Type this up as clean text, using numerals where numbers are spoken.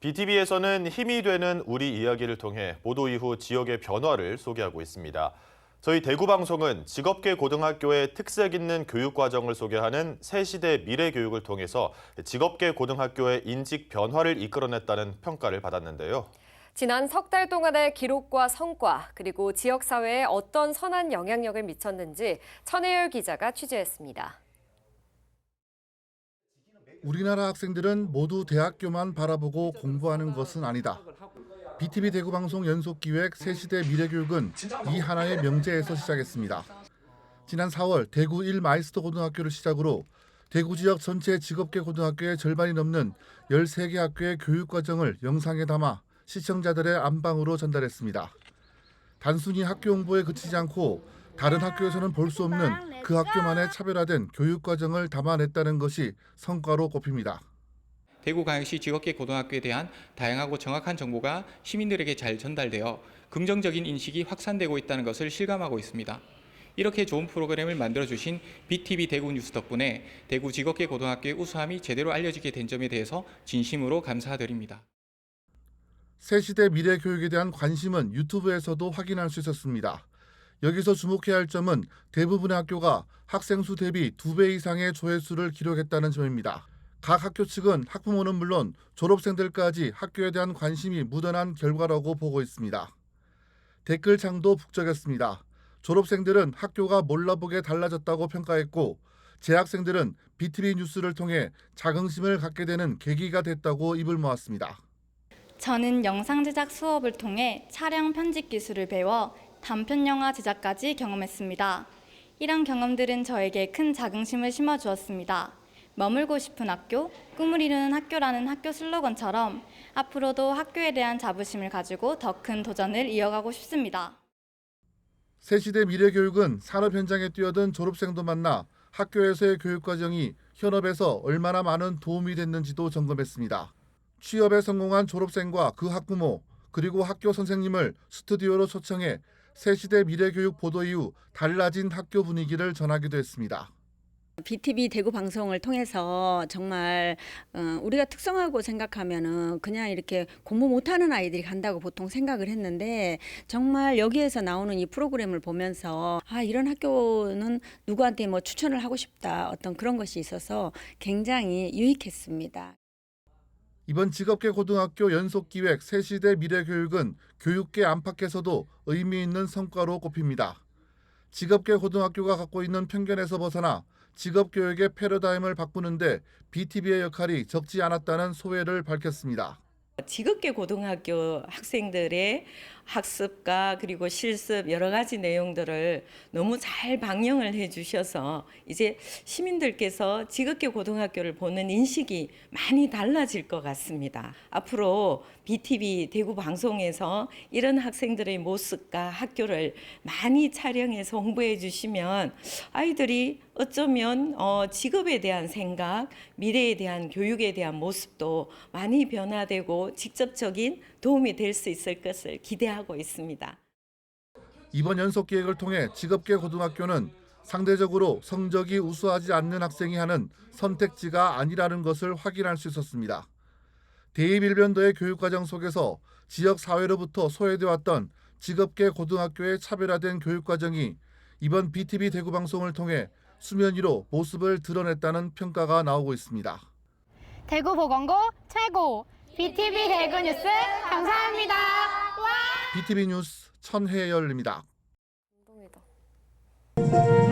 BTV에서는 힘이 되는 우리 이야기를 통해 보도 이후 지역의 변화를 소개하고 있습니다. 저희 대구방송은 직업계 고등학교의 특색 있는 교육과정을 소개하는 새시대 미래교육을 통해서 직업계 고등학교의 인식 변화를 이끌어냈다는 평가를 받았는데요. 지난 석 달 동안의 기록과 성과, 그리고 지역사회에 어떤 선한 영향력을 미쳤는지 천혜열 기자가 취재했습니다. 우리나라 학생들은 모두 대학교만 바라보고 공부하는 것은 아니다. BTV 대구방송 연속기획 새시대 미래교육은 이 하나의 명제에서 시작했습니다. 지난 4월 대구 1마이스터 고등학교를 시작으로 대구 지역 전체 직업계 고등학교의 절반이 넘는 13개 학교의 교육과정을 영상에 담아 시청자들의 안방으로 전달했습니다. 단순히 학교 홍보에 그치지 않고 다른 학교에서는 볼 수 없는 그 학교만의 차별화된 교육과정을 담아냈다는 것이 성과로 꼽힙니다. 대구광역시 직업계 고등학교에 대한 다양하고 정확한 정보가 시민들에게 잘 전달되어 긍정적인 인식이 확산되고 있다는 것을 실감하고 있습니다. 이렇게 좋은 프로그램을 만들어주신 BTV 대구 뉴스 덕분에 대구 직업계 고등학교의 우수함이 제대로 알려지게 된 점에 대해서 진심으로 감사드립니다. 새시대 미래교육에 대한 관심은 유튜브에서도 확인할 수 있었습니다. 여기서 주목해야 할 점은 대부분의 학교가 학생 수 대비 2배 이상의 조회수를 기록했다는 점입니다. 각 학교 측은 학부모는 물론 졸업생들까지 학교에 대한 관심이 묻어난 결과라고 보고 있습니다. 댓글창도 북적였습니다. 졸업생들은 학교가 몰라보게 달라졌다고 평가했고 재학생들은 BTV 뉴스를 통해 자긍심을 갖게 되는 계기가 됐다고 입을 모았습니다. 저는 영상 제작 수업을 통해 촬영 편집 기술을 배워 단편 영화 제작까지 경험했습니다. 이런 경험들은 저에게 큰 자긍심을 심어주었습니다. 머물고 싶은 학교, 꿈을 이루는 학교라는 학교 슬로건처럼 앞으로도 학교에 대한 자부심을 가지고 더 큰 도전을 이어가고 싶습니다. 새시대 미래교육은 산업 현장에 뛰어든 졸업생도 만나 학교에서의 교육과정이 현업에서 얼마나 많은 도움이 됐는지도 점검했습니다. 취업에 성공한 졸업생과 그 학부모, 그리고 학교 선생님을 스튜디오로 초청해 새시대 미래교육 보도 이후 달라진 학교 분위기를 전하기도 했습니다. BTV 대구 방송을 통해서 정말 우리가 특성화고 생각하면은 그냥 이렇게 공부 못하는 아이들이 간다고 보통 생각을 했는데 정말 여기에서 나오는 이 프로그램을 보면서 이런 학교는 누구한테 뭐 추천을 하고 싶다 어떤 그런 것이 있어서 굉장히 유익했습니다. 이번 직업계 고등학교 연속기획 새시대 미래교육은 교육계 안팎에서도 의미 있는 성과로 꼽힙니다. 직업계 고등학교가 갖고 있는 편견에서 벗어나 직업교육의 패러다임을 바꾸는데 BTV의 역할이 적지 않았다는 소회를 밝혔습니다. 직업계 고등학교 학생들의 학습과 그리고 실습 여러 가지 내용들을 너무 잘 방영을 해주셔서 이제 시민들께서 직업계 고등학교를 보는 인식이 많이 달라질 것 같습니다. 앞으로 BTV 대구 방송에서 이런 학생들의 모습과 학교를 많이 촬영해서 홍보해 주시면 아이들이 어쩌면 직업에 대한 생각, 미래에 대한 교육에 대한 모습도 많이 변화되고 직접적인 도움이 될 수 있을 것을 기대하고 있습니다. 이번 연속기획을 통해 직업계 고등학교는 상대적으로 성적이 우수하지 않는 학생이 하는 선택지가 아니라는 것을 확인할 수 있었습니다. 대입일변도의 교육과정 속에서 지역 사회로부터 소외돼 왔던 직업계 고등학교의 차별화된 교육과정이 이번 BTV 대구 방송을 통해 수면 위로 모습을 드러냈다는 평가가 나오고 있습니다. 대구 보건고 최고! BTV 대구 뉴스 감사합니다. BTV 뉴스 천혜열입니다. 감동이다.